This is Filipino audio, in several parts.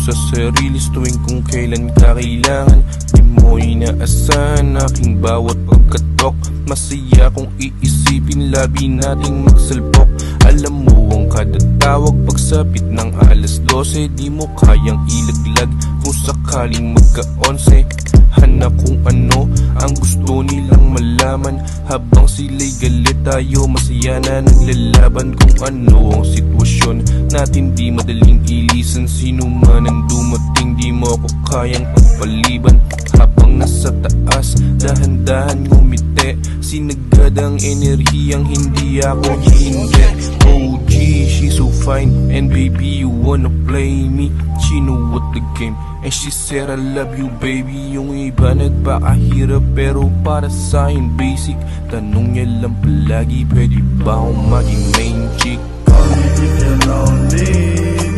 sa sarili tuwing kung kailan ka kailangan. Di mo inaasahan aking bawat pagkatok. Masaya kung iisipin labi nating magsalpok. Alam mo ang kada tawag pagsapit ng alas 12. Di mo kayang ilaglag kung sakaling magka-11. Hanap kung ano ang gusto nilang malaman. Habang sila'y galit tayo masaya na naglalaban. Kung ano ang sitwasyon natin di madaling ilisan. Sino man ang dumating di mo ako kayang pagpaliban. Habang nasa taas dahan-dahan ngumiti. Sinagad ang enerhiyang hindi ako hindi. OG, she's so fine and baby you wanna play me. She know what the game and she said I love you baby. Yung iba nagpakahirap pero para sa'kin basic. Tanong niya lang palagi pwede ba akong maging main chick. Call me if you're lonely.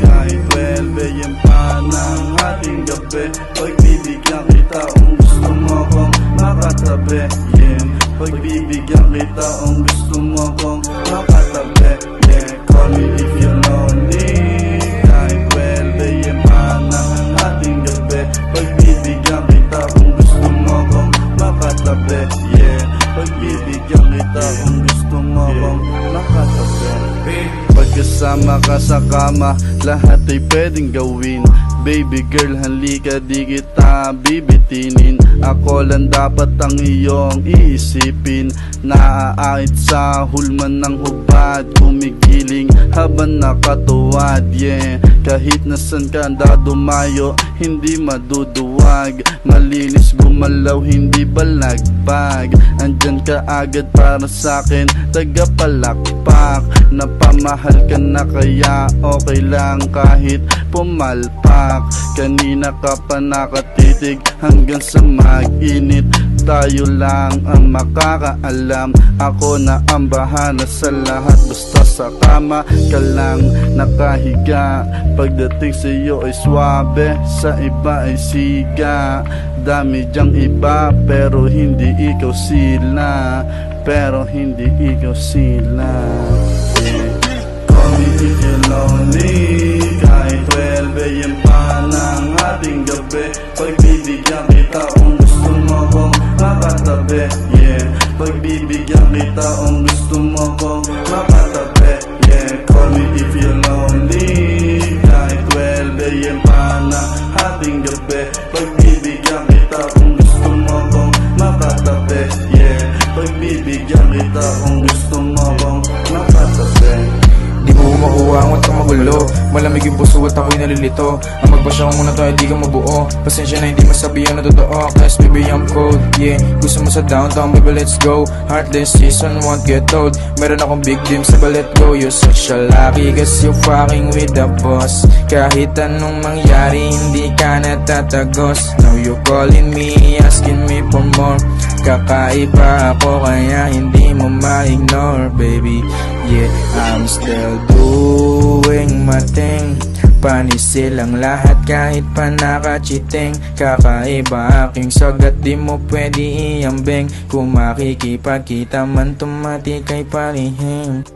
Kahit 12 AM pa ng ating gabi. Pagbibigyan kita kung gusto mo kong makatabi. Yeah, pagbibigyan kita kung gusto mo kong makatabi. Yeah, call me if you're lonely. Kahit 12 AM pa ng ating gabi. Pagbibigyan kita kung gusto mo kong makatabi. Yeah, pagbibigyan kita kung gusto mo kong makatabi. Pagkasama ka sa kama, lahat ay pwedeng gawin. Baby girl, halika di kita bibitinin. Ako lang dapat ang iyong iisipin. Naaakit sa hulman ng hubad, kumikiling habang nakatuwad. Yeah, kahit nasan ka dumayo, hindi maduduwag. Malinis gumalaw, hindi balagbag. Andyan ka agad para sa'kin, tagapalakpak. Napamahal ka na kaya okay lang kahit pumalpak. Kanina ka pa nakatitig hanggang sa mag-init. Tayo lang ang makakaalam. Ako na ang bahala sa lahat. Basta sa kama ka lang nakahiga. Pagdating sa'yo ay swabe, sa iba ay siga. Dami dyang iba pero hindi ikaw sila. Pero hindi ikaw sila. Yeah. Call me if you're lonely. Kahit 12 AM pa ng ating gabi. Pagbibigyan kita kung gusto mo kong makatabi. Yeah, pagbibigyan kita kung gusto mo kong makatabi. Yeah, call me if you're lonely. Kahit 12 AM pa ng ating gabi. Pagbibigyan kita kung gusto mo kong makatabi. Yeah, pagbibigyan kita kung gusto mo kong makatabi. Di mo makuha ang watang magulo. Malamig yung puso at ako'y nalilito. Ang magpasya ko muna tayo di ka mabuo. Pasensya na hindi masabihan na totoo. Cause baby I'm cold, yeah. Gusto mo sa downtown baby let's go. Heartless season won't get old. Meron akong big dreams sa let go. You're such a lucky cause you're fucking with the boss. Kahit anong mangyari hindi ka natatagos. Now you're calling me, asking me for more. Kakaiba ako kaya hindi mo ma-ignore baby. Yeah, I'm still doing my thing. Panis silang lahat kahit pa nakachiting. Kakaiba aking sagat di mo pwede iambing. Kung makikipagkita man tumatik ay palihim.